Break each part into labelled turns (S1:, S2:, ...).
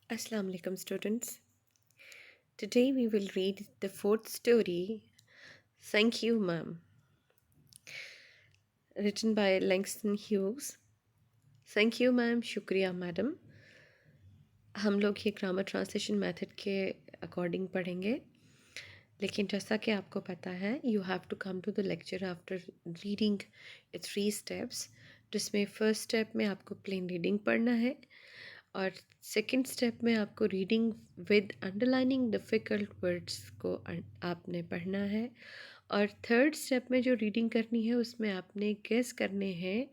S1: Assalamu alaikum students. Today we will read the fourth story, Thank You Ma'am, written by Langston Hughes. Thank you ma'am, शुक्रिया madam. हम लोग ये grammar translation method के according पढ़ेंगे, लेकिन जैसा कि आपको पता है you have to come to the lecture after reading 3 steps, जिसमें फर्स्ट स्टेप में आपको प्लेन रीडिंग पढ़ना है और सेकंड स्टेप में आपको reading with underlining difficult words को आपने पढ़ना है और थर्ड स्टेप में जो रीडिंग करनी है उसमें आपने गेस करने हैं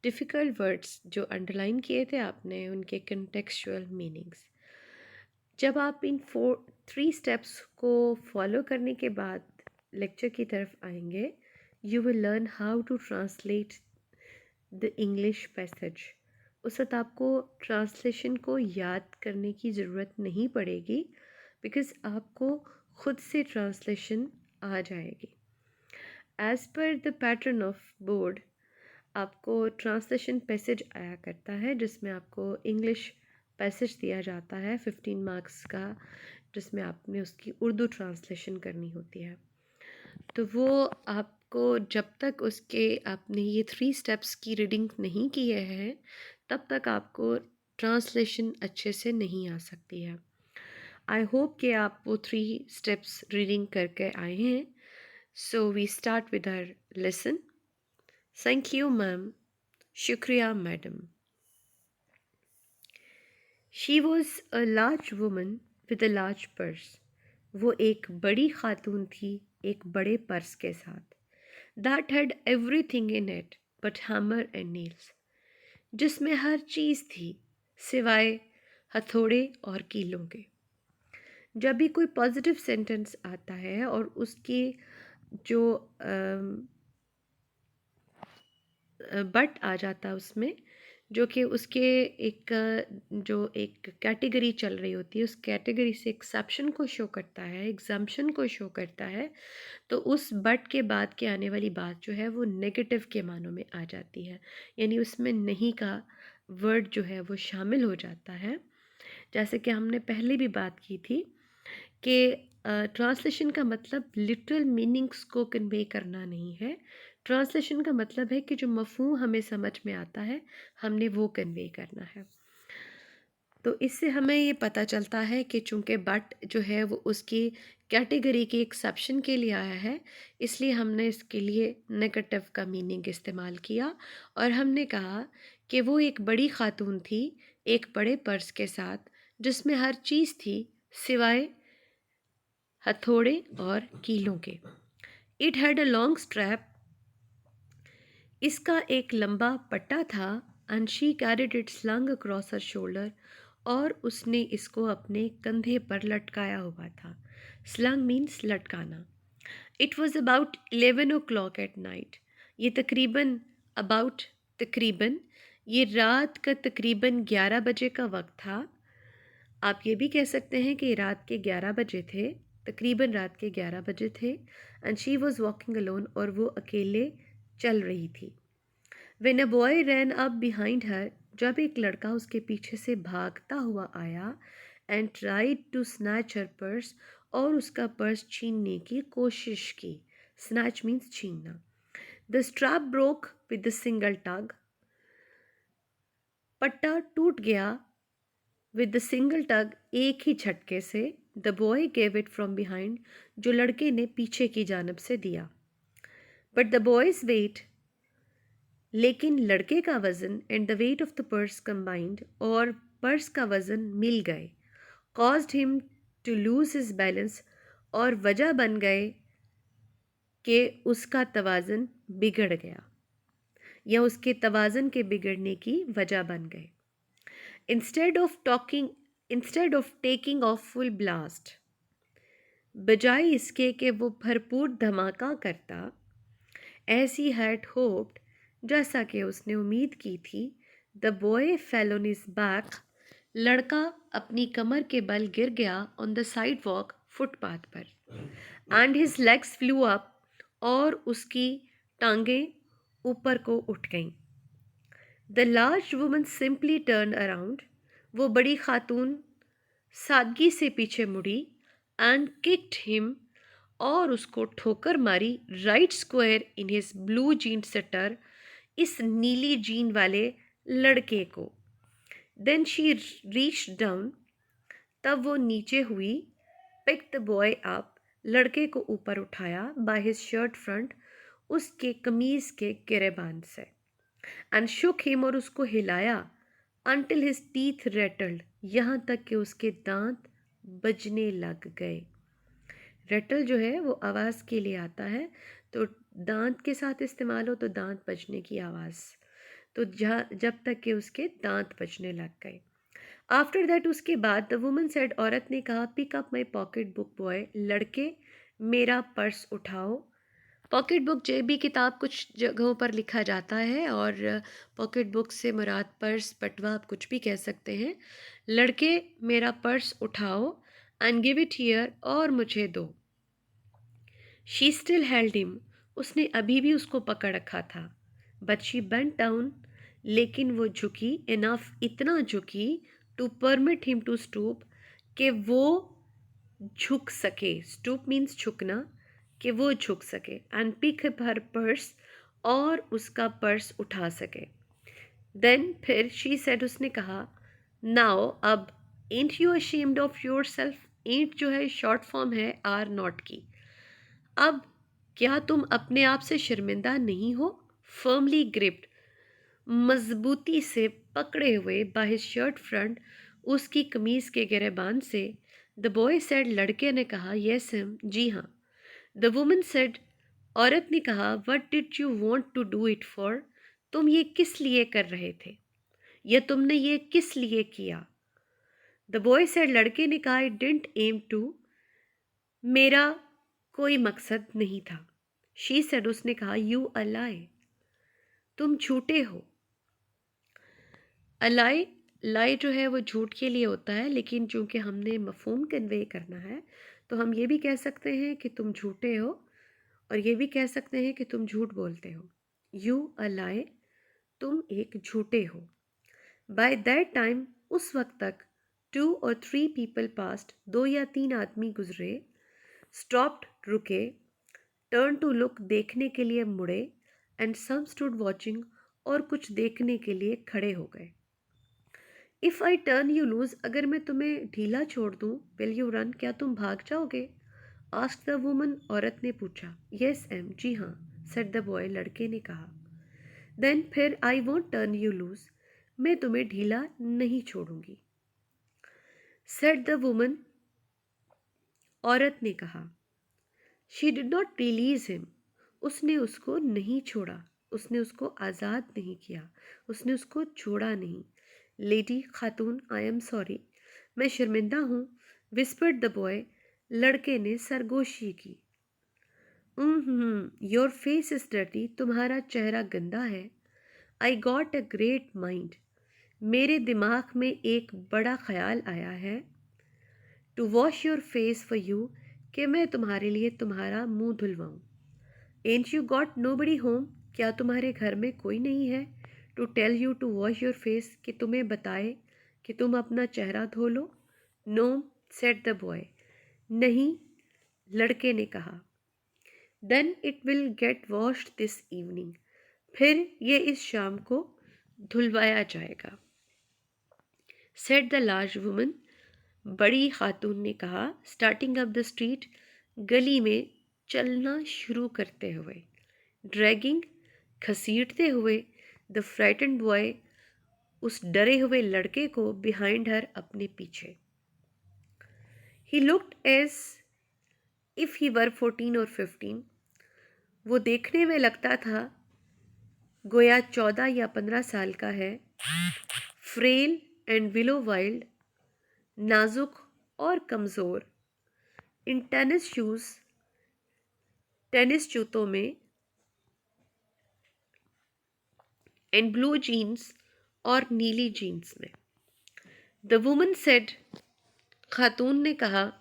S1: डिफ़िकल्ट वर्ड्स जो अंडरलाइन किए थे आपने, उनके कंटेक्चुअल मीनिंग्स। जब आप इन 3 स्टेप्स को फॉलो करने के बाद लेक्चर की तरफ आएंगे, you will learn how to translate the English passage. उस वक्त आपको ट्रांसलेशन को याद करने की ज़रूरत नहीं पड़ेगी, बिकॉज़ आपको खुद से ट्रांसलेशन आ जाएगी। As per the pattern of board आपको ट्रांसलेशन पैसेज आया करता है, जिसमें आपको इंग्लिश पैसेज दिया जाता है 15 मार्क्स का, जिसमें आपने उसकी उर्दू ट्रांसलेशन करनी होती है। तो वो आपको जब तक उसके आपने ये 3 स्टेप्स की रीडिंग नहीं किए हैं तब तक आपको ट्रांसलेशन अच्छे से नहीं आ सकती है। आई होप कि आप वो 3 स्टेप्स रीडिंग करके आए हैं। So we start with our lesson. Thank you ma'am, शुक्रिया madam. She was a large woman with a large purse. वो एक बड़ी खातून थी एक बड़े पर्स के साथ। That had everything in it but hammer and Niels. जिसमें हर चीज़ थी सिवाय हथौड़े और कीलों के। जब भी कोई पॉजिटिव सेंटेंस आता है और उसकी जो बट आ जाता है उसमें, जो कि उसके एक जो एक कैटेगरी चल रही होती है, उस कैटेगरी से एक्सेप्शन को शो करता है, एग्जाम्पशन को शो करता है, तो उस बट के बाद के आने वाली बात जो है वो नेगेटिव के मानों में आ जाती है, यानी उसमें नहीं का वर्ड जो है वो शामिल हो जाता है। जैसे कि हमने पहले भी बात की थी कि ट्रांसलेशन का मतलब लिटरल मीनिंग्स को कन्वे करना नहीं है। ट्रांसलेशन का मतलब है कि जो मफ़हूम हमें समझ में आता है हमने वो कन्वे करना है। तो इससे हमें ये पता चलता है कि चूँकि बट जो है वो उसकी कैटेगरी के एक्सेप्शन के लिए आया है, इसलिए हमने इसके लिए नेगेटिव का मीनिंग इस्तेमाल किया और हमने कहा कि वो एक बड़ी खातून थी एक बड़े पर्स के साथ, जिसमें हर चीज़ थी सिवाय हथौड़े और कीलों के। It had a long strap. इसका एक लंबा पट्टा था। And she carried it slung across her shoulder. और उसने इसको अपने कंधे पर लटकाया हुआ था। स्लंग मीन्स लटकाना। It was about 11 o'clock at night. ये तकरीबन अबाउट तकरीबन ये रात का तकरीबन 11 बजे का वक्त था। आप ये भी कह सकते हैं कि रात के 11 बजे थे, तकरीबन रात के 11 बजे थे। And she was walking alone, और वो अकेले चल रही थी। When a boy ran up behind her, जब एक लड़का उसके पीछे से भागता हुआ आया। And tried to snatch her purse, और उसका पर्स छीनने की कोशिश की। स्नैच मीन्स छीनना। The strap broke with the single tug. पट्टा टूट गया विद द सिंगल टग, एक ही झटके से। The boy gave it from behind, जो लड़के ने पीछे की जानब से दिया। बट द बॉयज़ वेट, लेकिन लड़के का वज़न, and the weight of the purse combined, और पर्स का वज़न मिल गए। Caused him to lose his balance, और वजह बन गए कि उसका तवाज़न बिगड़ गया, या उसके तवाज़न के बिगड़ने की वजह बन गए। Instead of taking of full blast, बजाय इसके कि वो भरपूर धमाका करता। एज ही हैड होप्ड, जैसा कि उसने उम्मीद की थी। The boy fell on his back, लड़का अपनी कमर के बल गिर गया on the sidewalk, footpath पर। And his legs flew up, और उसकी टांगें ऊपर को उठ गईं। The large woman simply turn around, वो बड़ी खातून सादगी से पीछे मुड़ी एंड किक्ड हिम, और उसको ठोकर मारी right square in his blue jean sitter, इस नीली जीन वाले लड़के को। देन शी रीच डाउन, तब वो नीचे हुई, पिक द बॉय अप, लड़के को ऊपर उठाया, बाय हिज शर्ट फ्रंट, उसके कमीज के गिरेबान से, एंड शुक हिम, और उसको हिलाया, अंटिल हिज टीथ रेटल्ड, यहाँ तक कि उसके दांत बजने लग गए। रेटल जो है वो आवाज़ के लिए आता है, तो दांत के साथ इस्तेमाल हो तो दांत बजने की आवाज़, तो जब तक कि उसके दांत बजने लग गए। आफ्टर दैट, उसके बाद, द वुमन सेड, औरत ने कहा, pick up my pocket book boy, लड़के मेरा पर्स उठाओ। पॉकेट बुक जेबी किताब कुछ जगहों पर लिखा जाता है, और पॉकेट बुक से मुराद पर्स, पटवा, आप कुछ भी कह सकते हैं। लड़के मेरा पर्स उठाओ एंड गिव इट हियर, और मुझे दो। शी स्टिल हेल्ड हिम, उसने अभी भी उसको पकड़ रखा था। बट शी बेंट डाउन, लेकिन वो झुकी, इनफ, इतना झुकी, to permit him to stoop, कि वो झुक सके। स्टूप मीन्स झुकना, कि वो झुक सके, and pick up her purse, और उसका पर्स उठा सके। देन फिर शी सेड, उसने कहा, नाउ अब, ain't you ashamed of yourself, ain't जो है शॉर्ट फॉर्म है आर नॉट की। अब क्या तुम अपने आप से शर्मिंदा नहीं हो? फर्मली ग्रिप्ड, मजबूती से पकड़े हुए, बाय हिज शर्ट फ्रंट, उसकी कमीज के गिरेबान से, द बॉय सेड, लड़के ने कहा, यस हिम, जी हाँ। द वुमन सेड, औरत ने कहा, what did you want to do it for, तुम ये किस लिए कर रहे थे, या तुमने ये किस लिए किया? द बॉय सेड, लड़के ने कहा, आई डिडंट एम टू, मेरा कोई मकसद नहीं था। शी सेड, उसने कहा, यू अलाई, तुम झूठे हो। अलाई, लाई जो है वो झूठ के लिए होता है, लेकिन चूंकि हमने मफहूम कन्वे करना है, तो हम ये भी कह सकते हैं कि तुम झूठे हो, और ये भी कह सकते हैं कि तुम झूठ बोलते हो। यू अलाई, तुम एक झूठे हो। बाय दैट टाइम, उस वक्त तक, 2 or 3 people पास्ट, 2 या 3 आदमी गुजरे, स्टॉप्ड, रुके, टर्न टू लुक, देखने के लिए मुड़े, एंड सम स्टूड वॉचिंग, और कुछ देखने के लिए खड़े हो गए। If I turn you lose, अगर मैं तुम्हें ढीला छोड़ दूँ, विल यू रन, क्या तुम भाग जाओगे? आस्क द वुमन, औरत ने पूछा। येस एम, जी हाँ, सेड द बॉय, लड़के ने कहा। देन फिर, I won't turn you lose, मैं तुम्हें ढीला नहीं छोड़ूंगी। सेड द वुमन, औरत ने कहा। She did not release him, उसने उसको नहीं छोड़ा, उसने उसको आज़ाद नहीं किया, उसने उसको छोड़ा नहीं। Lady, Khatoon, I am sorry, मैं शर्मिंदा हूँ। विस्पर्ड द बॉय, लड़के ने सरगोशी की। योर फेस इज डर्टी, तुम्हारा चेहरा गंदा है। I got a great mind, मेरे दिमाग में एक बड़ा ख्याल आया है। To wash your face for you, कि मैं तुम्हारे लिए तुम्हारा मुंह धुलवाऊँ। Ain't you got nobody home, क्या तुम्हारे घर में कोई नहीं है? To tell you to wash your face, कि तुम्हें बताए कि तुम अपना चेहरा धो लो। नो, सेड द बॉय, नहीं, लड़के ने कहा। Then it will get washed this evening, फिर ये इस शाम को धुलवाया जाएगा। सेड द लार्ज वुमन, बड़ी खातून ने कहा, स्टार्टिंग अप द स्ट्रीट, गली में चलना शुरू करते हुए, ड्रैगिंग, घसीटते हुए, द फ्राइटेंड बॉय, उस डरे हुए लड़के को, बिहाइंड हर, अपने पीछे। He looked as if he were 14 or 15, वो देखने में लगता था गोया 14 या 15 साल का है। फ्रेल एंड विलो वाइल्ड, नाजुक और कमज़ोर, इन टेनिस शूज़, टेनिस जूतों में, एंड ब्लू जीन्स, और नीली जीन्स में। द वुमन सेड, खातून ने कहा,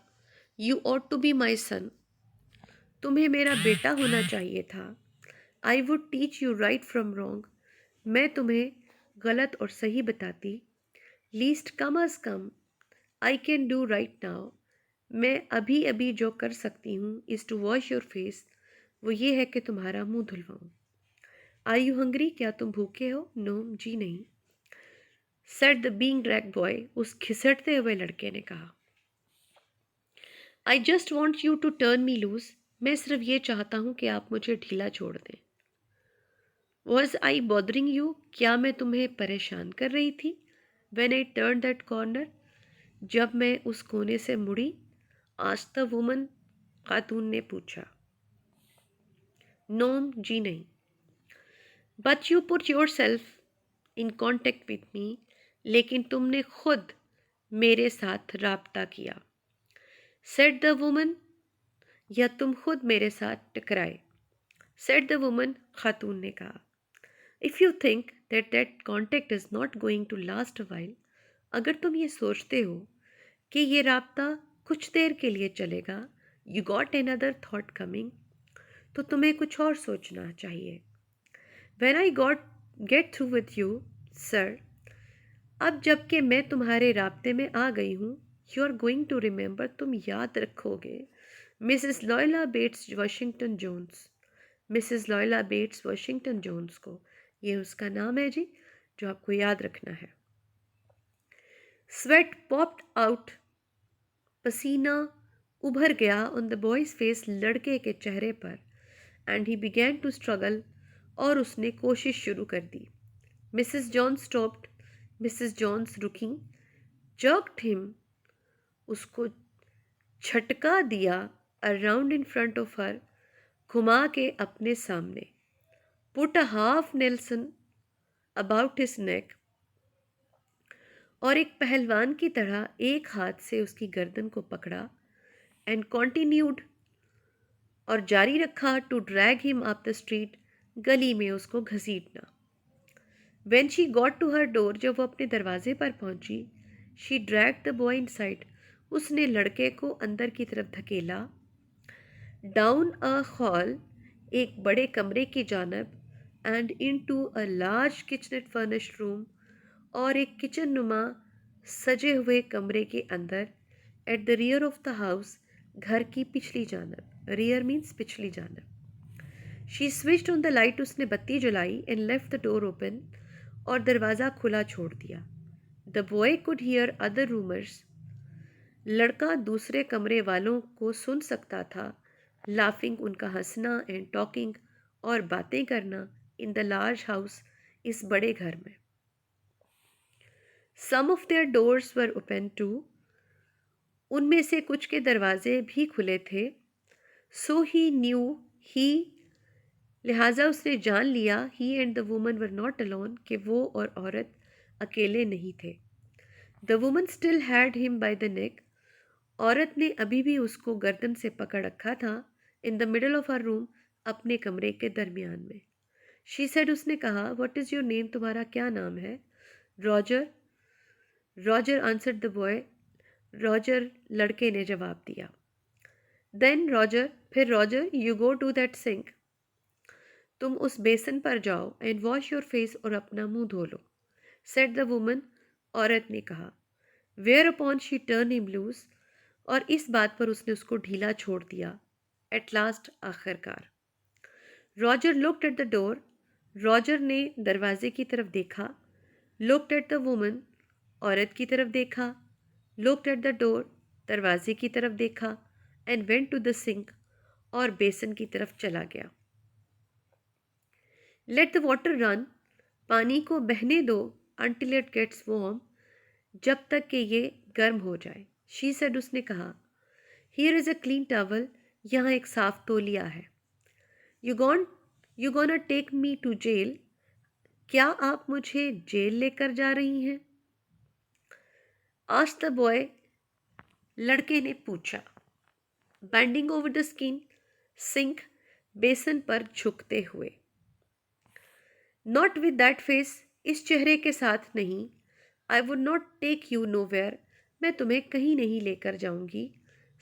S1: you ought to be my son, तुम्हें मेरा बेटा होना चाहिए था। I would teach you right from wrong, मैं तुम्हें गलत और सही बताती। Least come as come I can do right now, मैं अभी अभी जो कर सकती हूँ is to wash your face, वो ये है कि तुम्हारा मुंह धुलवाऊँ। आर यू हंग्री, क्या तुम भूखे हो? नो, जी नहीं। Said the being drag boy, उस घिसटते हुए लड़के ने कहा। I just want you to turn me loose, मैं सिर्फ ये चाहता हूँ कि आप मुझे ढीला छोड़ दें। वॉज आई बॉदरिंग यू, क्या मैं तुम्हें परेशान कर रही थी? When I turn that corner, जब मैं उस कोने से मुड़ी। आज द वुमन, खातून ने पूछा। नोम, जी नहीं। But you put your self in contact with me, लेकिन तुमने खुद मेरे साथ राब्ता किया। सेड द वुमन, या तुम खुद मेरे साथ टकराए। सेड द वुमन, खातून ने कहा। If you think that that contact is not going to last a while, अगर तुम ये सोचते हो कि ये राब्ता कुछ देर के लिए चलेगा, you got another thought coming, तो तुम्हें कुछ और सोचना चाहिए। When I got get through with you sir, अब जबकि मैं तुम्हारे राब्ते में आ गई हूँ, you are going to remember, तुम याद रखोगे Mrs Luella Bates Washington Jones, Mrs Luella Bates Washington Jones को, ये उसका नाम है जी जो आपको याद रखना है। स्वेट पॉप्ड आउट, पसीना उभर गया ऑन द बॉयज फेस, लड़के के चेहरे पर, and he began to struggle, और उसने कोशिश शुरू कर दी। Mrs Jones stopped, Mrs Jones रुकी, जर्क्ड हिम, उसको झटका दिया, around in front of her, घुमा के अपने सामने, put a half nelson about his neck, और एक पहलवान की तरह एक हाथ से उसकी गर्दन को पकड़ा, एंड कॉन्टिन्यूड, और जारी रखा, to drag him up the street, गली में उसको घसीटना। When she got to her door, जब वो अपने दरवाजे पर पहुंची, she drag the boy inside, उसने लड़के को अंदर की तरफ धकेला, डाउन अ हॉल, एक बड़े कमरे की जानब, and into a large kitchenette furnished room, और एक किचन नुमा सजे हुए कमरे के अंदर, at the rear of the house, घर की पिछली जानब, रियर मीन्स पिछली जानब। She switched on the light, उसने बत्ती जलाई, and left the door open, और दरवाज़ा खुला छोड़ दिया। The boy could hear other roomers, लड़का दूसरे कमरे वालों को सुन सकता था, लाफिंग, उनका हंसना, एंड टॉकिंग, और बातें करना, इन द लार्ज हाउस, इस बड़े घर में। Some of their doors were open too, उनमें से कुछ के दरवाजे भी खुले थे। सो ही न्यू, ही, लिहाजा उसने जान लिया, he and the woman were not alone, कि वो और औरत अकेले नहीं थे। The woman still had him by the neck, औरत ने अभी भी उसको गर्दन से पकड़ रखा था, in the middle of our room, अपने कमरे के दरमियान में। शी सेड, उसने कहा, व्हाट इज़ योर नेम, तुम्हारा क्या नाम है? Roger, Roger answered the boy, Roger, लड़के ने जवाब दिया। देन रॉजर, फिर Roger, you go to that sink, तुम उस बेसन पर जाओ, एंड वॉश योर फेस, और अपना मुंह धो लो, सेड द वुमन, औरत ने कहा। Whereupon she turn him loose, और इस बात पर उसने उसको ढीला छोड़ दिया, एट लास्ट, आखिरकार। Roger looked at the door, Roger ने दरवाजे की तरफ देखा, लुक्ड एट द वुमन, औरत की तरफ देखा, लुक्ड एट द डोर, दरवाजे की तरफ देखा, and went to the sink, और बेसन की तरफ चला गया। लेट द वाटर रन, पानी को बहने दो, अंटिल इट गेट्स वार्म, जब तक कि ये गर्म हो जाए। शी सेड, उसने कहा। Here is a clean towel, यहाँ एक साफ तौलिया है। You gonna take me to jail, क्या आप मुझे जेल लेकर जा रही हैं? आस्क्ड द बॉय, लड़के ने पूछा। Bending over the skin sink, basin पर झुकते हुए। नॉट विद दैट फेस, इस चेहरे के साथ नहीं। I would not take you nowhere, मैं तुम्हें कहीं नहीं लेकर जाऊंगी,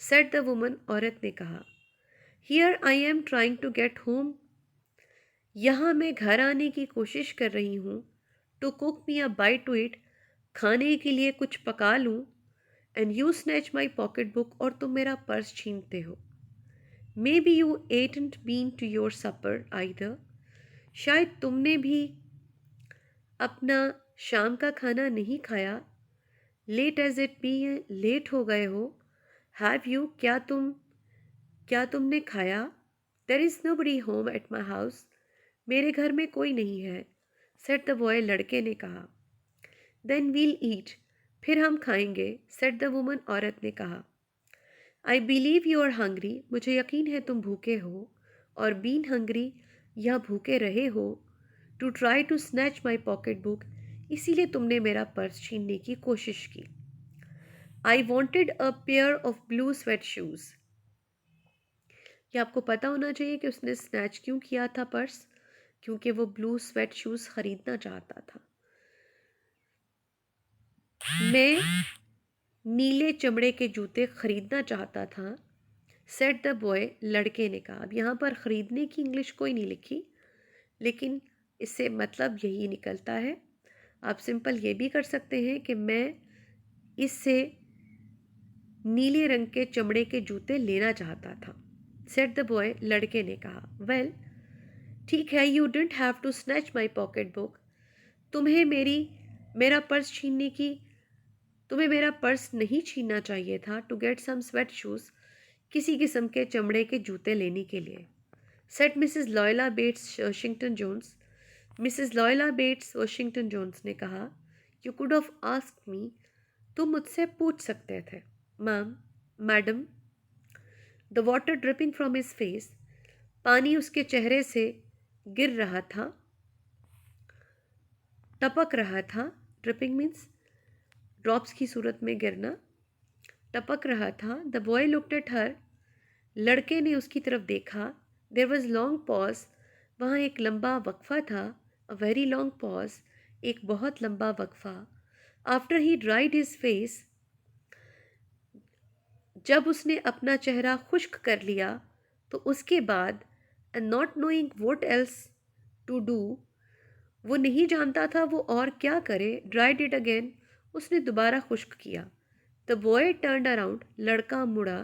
S1: सेड द वुमन, औरत ने कहा। Here I am trying to get home, यहाँ मैं घर आने की कोशिश कर रही हूँ। To cook me a bite to eat, खाने के लिए कुछ पका लूँ, and you snatch my pocket book, और तुम मेरा पर्स छीनते हो। Maybe you ain't been to your supper either, शायद तुमने भी अपना शाम का खाना नहीं खाया। Late as it be, late हो गए हो। हैव यू, क्या तुमने खाया? There is nobody home at my house, मेरे घर में कोई नहीं है। सेट द बॉय, लड़के ने कहा। देन वील ईट, फिर हम खाएंगे। सेट द वुमन, औरत ने कहा। I believe you are hungry, मुझे यकीन है तुम भूखे हो। और बीन हंग्री, या भूखे रहे हो। To try to snatch my pocket book, इसीलिए तुमने मेरा पर्स छीनने की कोशिश की। I wanted a pair of blue suede shoes, ये आपको पता होना चाहिए कि उसने स्नैच क्यों किया था पर्स, क्योंकि वो ब्लू स्वेट शूज़ खरीदना चाहता था। मैं नीले चमड़े के जूते खरीदना चाहता था। सेट द बॉय, लड़के ने कहा। अब यहाँ पर ख़रीदने की इंग्लिश कोई नहीं लिखी, लेकिन इससे मतलब यही निकलता है। आप सिंपल ये भी कर सकते हैं कि मैं इससे नीले रंग के चमड़े के जूते लेना चाहता था। सेट द बॉय, लड़के ने कहा। वेल, ठीक है, you didn't have to snatch my pocket book, तुम्हें मेरा पर्स छीनने की तुम्हें मेरा पर्स नहीं छीनना चाहिए था। To get some suede shoes, किसी किस्म के चमड़े के जूते लेने के लिए। Said Mrs Luella Bates Washington Jones, Mrs Luella Bates Washington Jones ने कहा। You could of asked me, तुम मुझसे पूछ सकते थे। Ma'am, madam. The water dripping from his face, पानी उसके चेहरे से गिर रहा था, टपक रहा था। ड्रिपिंग मीन्स ड्रॉप्स की सूरत में गिरना। टपक रहा था। The boy looked at her, लड़के ने उसकी तरफ देखा। देयर वॉज लॉन्ग पॉज, वहाँ एक लंबा वक्फा था। अ वेरी लॉन्ग पॉज, एक बहुत लंबा वक्फा। After he dried his face, जब उसने अपना चेहरा खुश्क कर लिया तो उसके बाद। And not knowing what else to do, वो नहीं जानता था वो और क्या करे। ड्राइड इट अगेन, उसने दोबारा खुश्क किया। द बॉय टर्न्ड अराउंड, लड़का मुड़ा।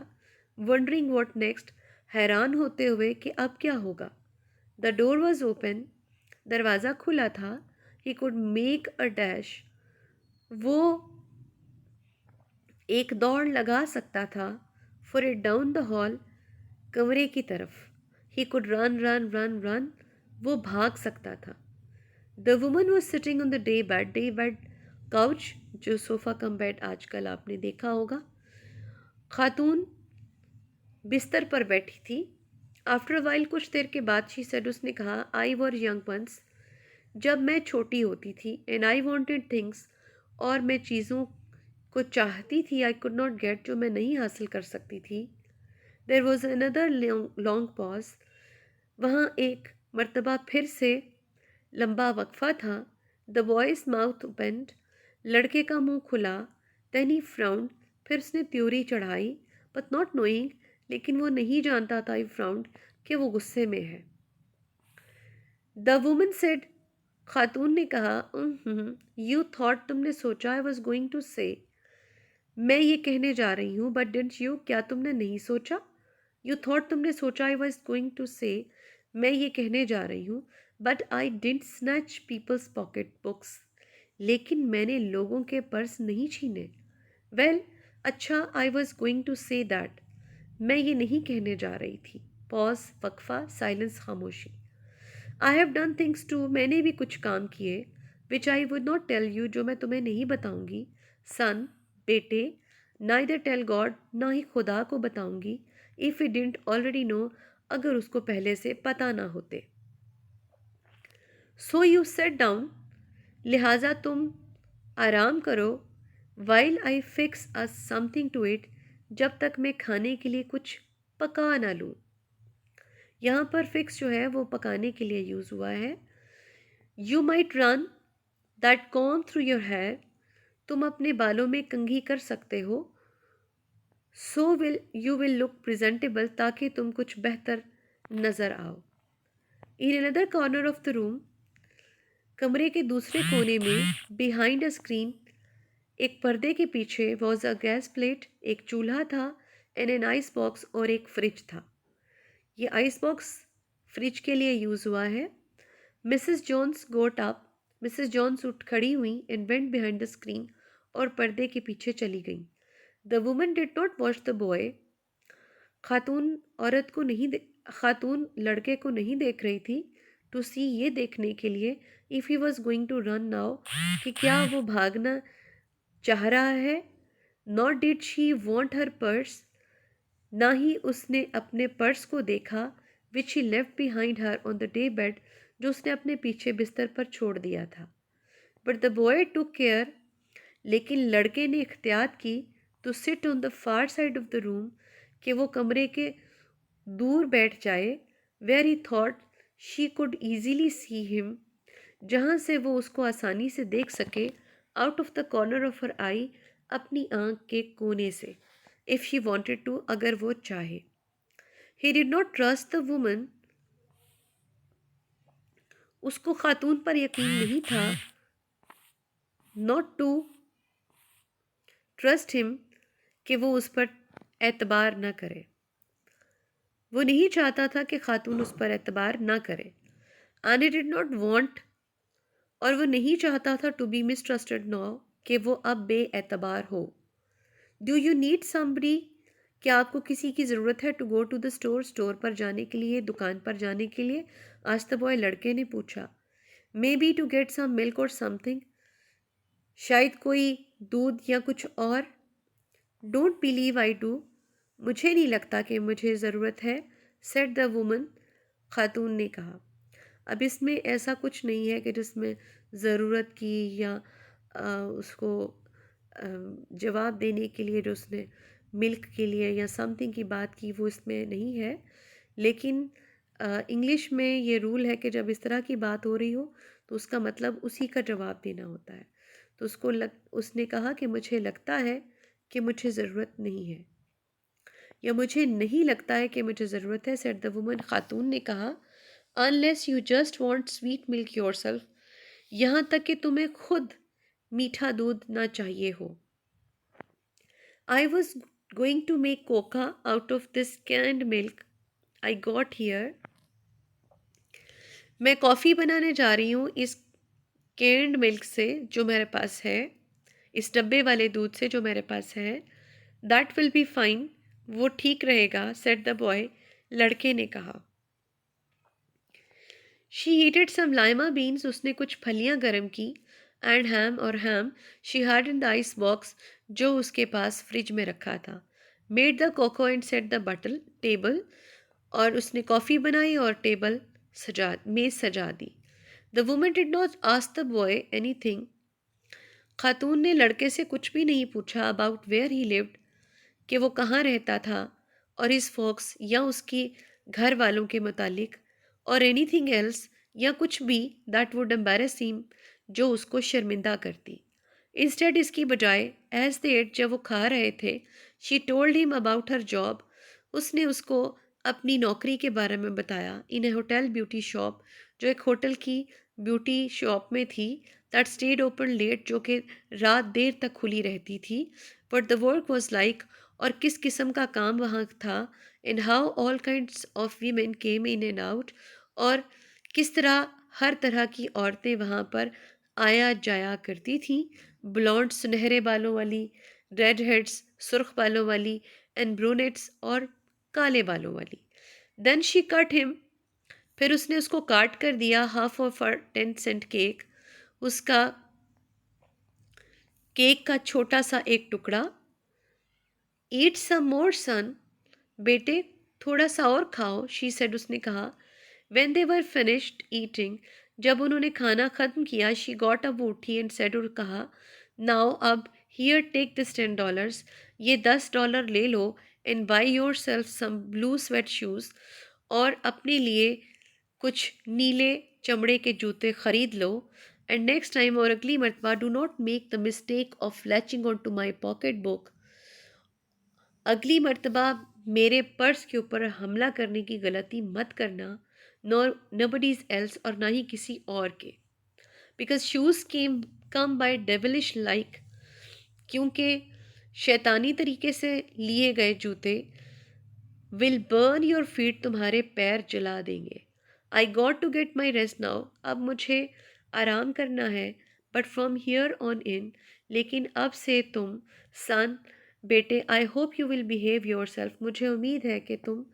S1: वंडरिंग वॉट नेक्स्ट, हैरान होते हुए कि अब क्या होगा। द डोर वॉज ओपन, दरवाज़ा खुला था। He could make a dash, वो एक दौड़ लगा सकता था। For it down the hall, कमरे की तरफ। He could run run run run, वो भाग सकता था। The woman was sitting on the day bed couch, जो सोफ़ा कम बेड आजकल आपने देखा होगा। खातून बिस्तर पर बैठी थी। आफ्टर वाइल, कुछ देर के बाद, शी सेड, उसने कहा। आई वर यंग वंस, जब मैं छोटी होती थी। एंड आई वॉन्टेड थिंग्स, और मैं चीज़ों को चाहती थी। आई कुड नॉट गेट, जो मैं नहीं हासिल कर सकती थी। There was another long pause, वहाँ एक मर्तबा फिर से लंबा वक्फा था। द बॉयज़ माउथ ओपन्ड, लड़के का मुंह खुला। देन ही फ्राउंड, फिर उसने त्योरी चढ़ाई। बट नॉट नोइंग, लेकिन वो नहीं जानता था, ही फ्राउंड, कि वो गुस्से में है। द वुमन सेड, खातून ने कहा। यू थॉट, तुमने सोचा। आई वॉज गोइंग टू से, मैं ये कहने जा रही हूँ। बट डिडंट यू, क्या तुमने नहीं सोचा। यू थॉट, तुमने सोचा। आई वॉज गोइंग टू से, मैं ये कहने जा रही हूँ। But I didn't snatch people's pocketbooks, लेकिन मैंने लोगों के पर्स नहीं छीने। वेल, अच्छा, I was going to say that, मैं ये नहीं कहने जा रही थी। पॉज, वक्फा, साइलेंस, खामोशी। I have done things too, मैंने भी कुछ काम किए। Which I would not tell you, जो मैं तुम्हें नहीं बताऊंगी। सन, बेटे। नाइदर टेल गॉड, ना ही खुदा को बताऊंगी। If you didn't already know, अगर उसको पहले से पता ना होते। सो यू सेट डाउन, लिहाजा तुम आराम करो। While I fix a something to it, जब तक मैं खाने के लिए कुछ पका ना लूँ। यहाँ पर फिक्स जो है वो पकाने के लिए यूज़ हुआ है। You might run that comb through your hair, तुम अपने बालों में कंघी कर सकते हो। So will you will look presentable, ताकि तुम कुछ बेहतर नज़र आओ। In another corner of the room, कमरे के दूसरे कोने में, बिहाइंड अ स्क्रीन, एक पर्दे के पीछे वॉज अ गैस प्लेट, एक चूल्हा था, एंड एन आइस बॉक्स और एक फ्रिज था। ये आइस बॉक्स फ्रिज के लिए यूज़ हुआ है। Mrs Jones got up, Mrs Jones उठ खड़ी हुई and went behind the screen, और पर्दे के पीछे चली गई। The woman did not watch the boy, खातून औरत को नहीं खातून लड़के को नहीं देख रही थी, टू सी ये देखने के लिए if he was going to run now, कि क्या वो भागना चाह रहा है। Not did she want her purse, ना ही उसने अपने पर्स को देखा, which he left behind her on the day bed, जो उसने अपने पीछे बिस्तर पर छोड़ दिया था। But the boy took care, लेकिन लड़के ने इख्तियार की, to sit on the far side of the room, कि वो कमरे के दूर बैठ जाए, where he thought she could easily see him, जहाँ से वो उसको आसानी से देख सके, out of the corner of her eye, अपनी आंख के कोने से, इफ़ शी वॉन्टेड टू, अगर वो चाहे। He did not trust the woman, उसको खातून पर यकीन नहीं था, नॉट टू ट्रस्ट हिम, कि वो उस पर एतबार न करे। वो नहीं चाहता था कि खातून उस पर एतबार ना करे। And he did not want, और वो नहीं चाहता था, टू बी मिसट्रस्टेड नाउ, कि वो अब बेएतबार हो। डू यू नीड समबडी, क्या आपको किसी की ज़रूरत है, to go to the store, store पर जाने के लिए, दुकान पर जाने के लिए, आज द बॉय, लड़के ने पूछा। May be to get some milk or something, शायद कोई दूध या कुछ और। डोंट बिलीव आई डू, मुझे नहीं लगता कि मुझे ज़रूरत है, सेड द वुमन, खातून ने कहा। अब इसमें ऐसा कुछ नहीं है कि जिसमें ज़रूरत की या उसको जवाब देने के लिए जो उसने मिल्क के लिए या समथिंग की बात की, वो इसमें नहीं है। लेकिन इंग्लिश में ये रूल है कि जब इस तरह की बात हो रही हो तो उसका मतलब उसी का जवाब देना होता है। तो उसने कहा कि मुझे लगता है कि मुझे ज़रूरत नहीं है, या मुझे नहीं लगता है कि मुझे ज़रूरत है, सेड द वुमन, खातून ने कहा। Unless you just want sweet milk your self, यहाँ तक कि तुम्हें खुद मीठा दूध ना चाहिए हो। I was going to make cocoa out of this canned milk I got here, मैं कॉफ़ी बनाने जा रही हूँ इस कैंड मिल्क से जो मेरे पास है, इस डब्बे वाले दूध से जो मेरे पास है। दैट विल बी फाइन, वो ठीक रहेगा, सेड द बॉय, लड़के ने कहा। She heated some lima beans, उसने कुछ फलियां गर्म की, एंड हैम, और ham she had in the ice box, जो उसके पास फ्रिज में रखा था। Made the cocoa and set the bottle table, और उसने कॉफ़ी बनाई और मेज़ सजा दी। The woman did not ask the boy anything, खातून ने लड़के से कुछ भी नहीं पूछा, अबाउट वेयर ही लिव्ड, कि वो कहाँ रहता था, और इस फॉक्स या उसकी घर वालों के मुतालिक, और एनीथिंग एल्स, या कुछ भी, दैट वुड एम्बैरस हिम, जो उसको शर्मिंदा करती। इंस्टेड, इसकी बजाय, एज दे एट, जब वो खा रहे थे, she told him about her job, उसने उसको अपनी नौकरी के बारे में बताया, इन ए होटल ब्यूटी शॉप, जो एक होटल की ब्यूटी शॉप में थी, दैट स्टेड ओपन लेट, जो कि रात देर तक खुली रहती थी, but the work was like, और किस किस्म का काम वहाँ था, in how all kinds of women came in and out, और किस तरह हर तरह की औरतें वहाँ पर आया जाया करती थीं, ब्लॉन्ड सुनहरे बालों वाली, रेड हेड्स सुर्ख बालों वाली, एंड ब्रूनेट्स और काले बालों वाली। देन शी कट हिम, फिर उसने उसको काट कर दिया, half of a 10 cent cake, उसका केक का छोटा सा एक टुकड़ा। ईट सम मोर सन, बेटे थोड़ा सा और खाओ, शी सेड, उसने कहा। When they were finished eating, जब उन्होंने खाना ख़त्म किया, शी गॉट अप, वो उठी एंड सेड, और कहा, नाउ अब, हियर टेक दिस $10, ये $10 ले लो, and buy yourself some blue suede shoes, और अपने लिए कुछ नीले चमड़े के जूते खरीद लो। एंड नेक्स्ट टाइम, और अगली मरतबा, do not make the mistake of latching on to my pocket book, अगली मर्तबा मेरे पर्स के ऊपर हमला करने की गलती मत करना, नॉर नबडीज एल्स, और ना ही किसी और के, because shoes came come by devilish like, क्योंकि शैतानी तरीके से लिए गए जूते विल बर्न योर फीट, तुम्हारे पैर जला देंगे। I got to get my rest now, अब मुझे आराम करना है। But from here on in, लेकिन अब से तुम सन बेटे, I hope you will behave yourself, मुझे उम्मीद है कि तुम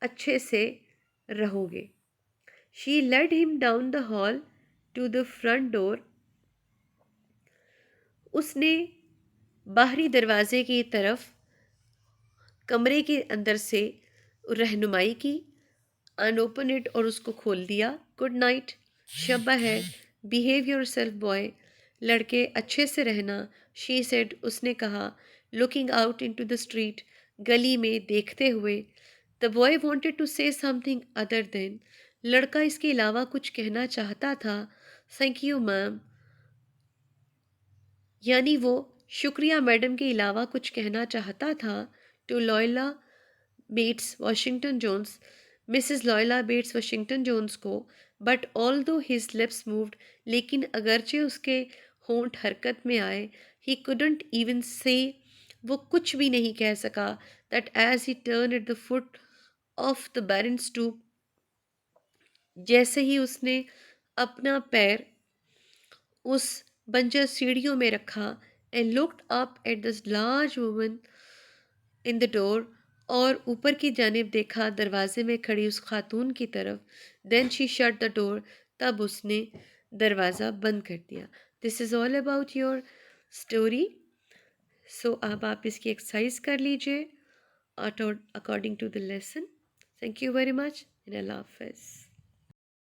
S1: अच्छे से रहोगे। She led him down the hall to the front door, उसने बाहरी दरवाजे की तरफ कमरे के अंदर से रहनुमाई की। अनओपन इट, और उसको खोल दिया। गुड नाइट, शब्बा है, बिहेव योर सेल्फ बॉय, लड़के अच्छे से रहना। शी सेड, उसने कहा, looking out into the street, गली में देखते हुए। The boy wanted to say something other than, लड़का इसके अलावा कुछ कहना चाहता था। थैंक यू मैम, यानी वो शुक्रिया मैडम के अलावा कुछ कहना चाहता था। To Luella Bates Washington Jones, Mrs Luella Bates Washington Jones को। But although his lips moved, लेकिन अगरचे उसके होंठ हरकत में आए, ही कुडंट इवन से, वो कुछ भी नहीं कह सका। That as he turned at the foot of the barren stoop, जैसे ही उसने अपना पैर उस बंजर सीढ़ियों में रखा, and looked up at the large woman in the door, और ऊपर की जानिब देखा दरवाजे में खड़ी उस खातून की तरफ। Then she shut the door, तब उसने दरवाज़ा बंद कर दिया। This is all about your story. So अब आप इसकी एक्सरसाइज कर लीजिए according to the lesson. Thank you very much, इन अल्लाह हाफ़िज़।